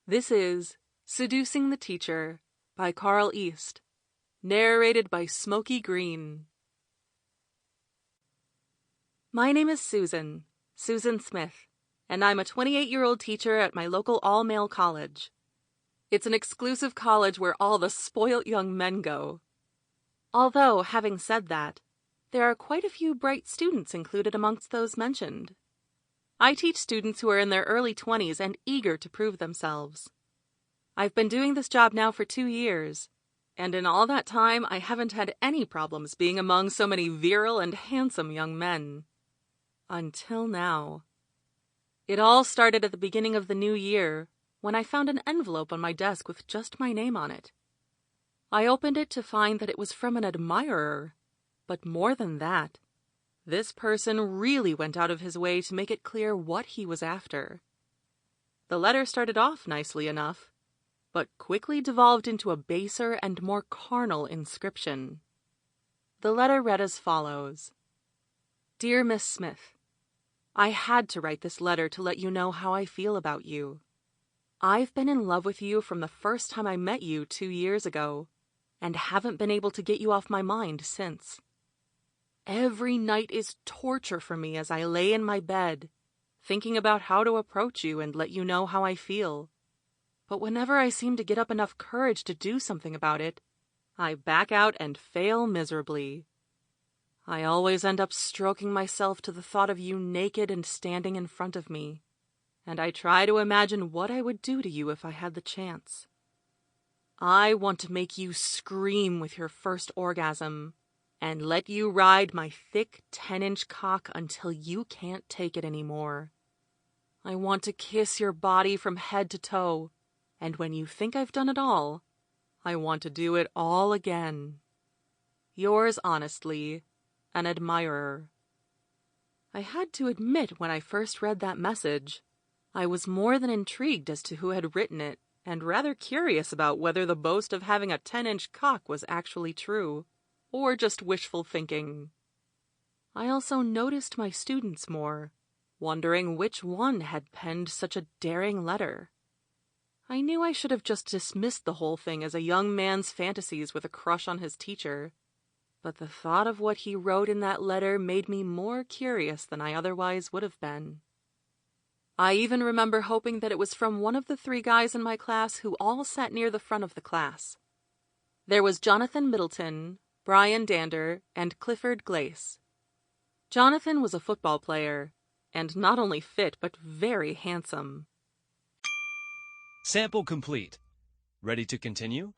This is Seducing the Teacher by Carl East, narrated by Smokey Green. My name is Susan Smith, and I'm a 28-year-old teacher at my local all-male college. It's an exclusive college where all the spoilt young men go. Although, having said that, there are quite a few bright students included amongst those mentioned. I teach students who are in their early 20s and eager to prove themselves. I've been doing this job now for 2 years, and in all that time I haven't had any problems being among so many virile and handsome young men. Until now. It all started at the beginning of the new year, when I found an envelope on my desk with just my name on it. I opened it to find that it was from an admirer, but more than that, this person really went out of his way to make it clear what he was after. The letter started off nicely enough, but quickly devolved into a baser and more carnal inscription. The letter read as follows: Dear Miss Smith, I had to write this letter to let you know how I feel about you. I've been in love with you from the first time I met you 2 years ago, and haven't been able to get you off my mind since. Every night is torture for me as I lay in my bed, thinking about how to approach you and let you know how I feel. But whenever I seem to get up enough courage to do something about it, I back out and fail miserably. I always end up stroking myself to the thought of you naked and standing in front of me, and I try to imagine what I would do to you if I had the chance. I want to make you scream with your first orgasm, and let you ride my thick 10-inch cock until you can't take it anymore. I want to kiss your body from head to toe, and when you think I've done it all, I want to do it all again. Yours honestly, an admirer. I had to admit when I first read that message, I was more than intrigued as to who had written it, and rather curious about whether the boast of having a 10-inch cock was actually true, or just wishful thinking. I also noticed my students more, wondering which one had penned such a daring letter. I knew I should have just dismissed the whole thing as a young man's fantasies with a crush on his teacher, but the thought of what he wrote in that letter made me more curious than I otherwise would have been. I even remember hoping that it was from one of the 3 guys in my class who all sat near the front of the class. There was Jonathan Middleton, Brian Dander, and Clifford Glace. Jonathan was a football player, and not only fit but very handsome. Sample complete. Ready to continue?